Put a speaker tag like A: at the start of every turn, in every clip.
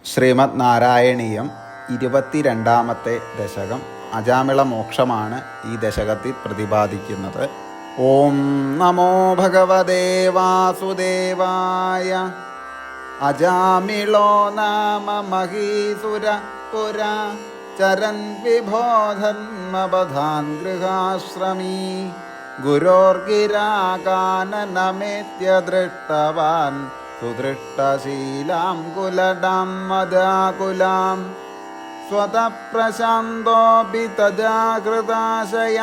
A: ശ്രീമദ് നാരായണീയം 22-ാമത്തെ ദശകം. അജാമിള മോക്ഷമാണ് ഈ ദശകത്തിൽ പ്രതിപാദിക്കുന്നത്. ഓം നമോ ഭഗവതേ വാസുദേവായ. അജാമിളോ നാമ മഹീസുര പുരാ ചരൻ വിബോധന്മബധാൻ ഗൃഹാശ്രമീ ഗുരോർഗിരാകാനനമേത്യ ദൃഷ്ടവാൻ സുദൃഷ്ടശീലാം കുലടാം മദാകുലാം സ്വതഃ പ്രശാന്തോപി തജാകൃതാശയ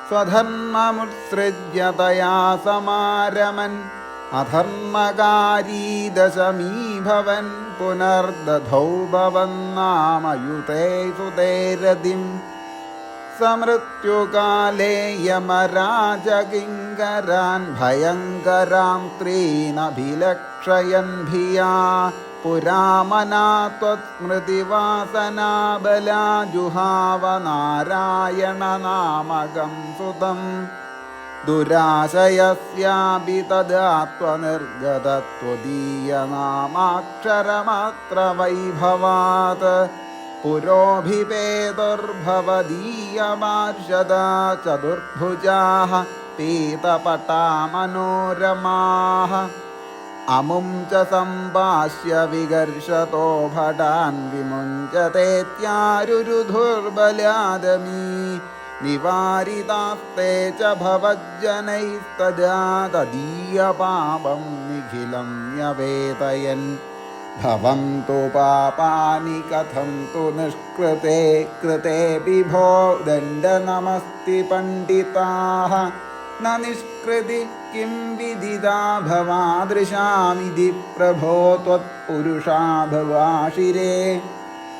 A: സ്വധർമ്മമുത്സൃജ്യ തയാ സമാരമൻ അധർമ്മകാരീ ദശമീ ഭവൻ പുനർദധൗ ഭവന്നാമയുതേ സുതേരതിം സമൃത്യുകാലേ യമരാജകിങ്കരാൻ ഭയങ്കരാം സ്ത്രീനഭിലക്ഷയൻ ഭിയാ പുരാമനാ ത്വത്സ്മൃതിവാസനാബലാ ജുഹാവ നാരായണ നാമകം സുതം ദുരാശയസ്യാപി തദാ ത്വനിർഗതത്വദീയനാമാക്ഷരമാത്ര വൈഭവാത് പുരോഭിപേതുർഭവദീയമാർഷദാ ചതുർഭുജാഃ പീതപട്ടാ മനോരമാഃ അമും ച സംഭാഷ്യ വികർഷതോ ഭടാൻ വിമുഞ്ചതേത്യാരുരുധുർബലാദമീ നിവാരിതാസ്തേ ച ഭവജ്ജനൈസ്തദാ തദീയപാപം നിഖിലം ന്യവേദയൻ ഭവന്തു പാപാനി കഥം തു നിഷ്കൃതേ കൃതേ വിഭോ ദണ്ഡനമസ്തി പണ്ഡിതാഃ ന നിഷ്കൃതി കിം വിദിതാ ഭവാദൃശാമിതി പ്രഭോ ത്വത്പുരുഷാ ഭവാശിരേ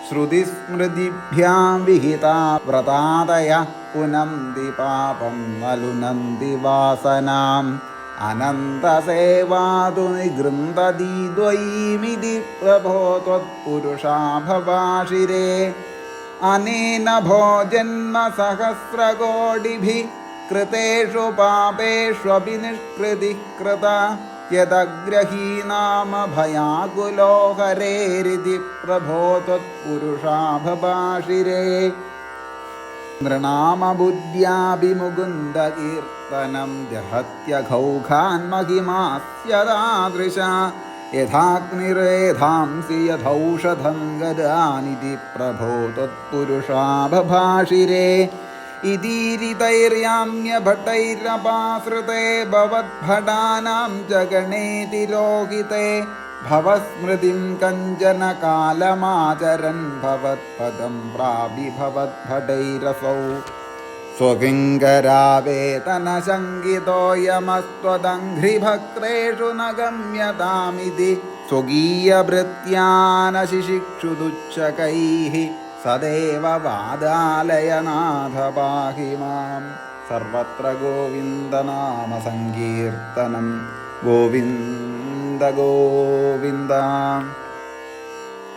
A: ശ്രുതിസ്മൃതിഭ്യാം വിഹിതാ വ്രതാദയ പുനന്തി പാപം നലുനന്തി വാസനാം അനന്തസേവാതു നിഗൃന്തതി ദ്വൈമിതി പ്രഭോ ത്വത്പുരുഷാ ഭവാശിരേ അനേന ഭോജന്മ സഹസ്രകോടിഭിः കൃതേഷു പാപേഷ്വപി നിഷ്കൃതിഃ കൃത യദഗ്രഹീനാമ ഭയാകുലോ ഹരേരിതി പ്രഭോ ത്വത്പുരുഷാ ഭവാശിരേ നൃണാമബുദ്ധ്യാഭിമുകുന്ദകീർത്തനം ജഹത്യഘൗഘാൻ മഹിമാസ്യതാദൃശ യഥാഗ്നിരേധാംസി യഥൗഷധം ഗദാനിതി പ്രഭോ ത്വത്പുരുഷാ ഭവാശിരേ ഇതീരിതൈര്യാമ്യഭട്ടൈരപാശ്രിതേ ഭവദ്ഭടാനാം ജഗണേ തിരോഹിതേ ഭവസ്മൃതിം കഞ്ചന കാലമാചരൻ ഭവത്പദം പ്രാപിഭവദ്ഭടൈരസൗ സ്വകിങ്കരാവേതനശങ്കിതോയമസ്ത്വദംഘ്രിഭക്തേഷു ന ഗമ്യതാമിതി സ്വകീയഭൃത്യാനശിശിക്ഷുദുച്ഛകൈഃ സദേവ വാദാലയനാഥ പാഹി മാം. സർവത്ര ഗോവിന്ദനാമ സങ്കീർത്തനം. ഗോവിന്ദ ഗോവിന്ദ.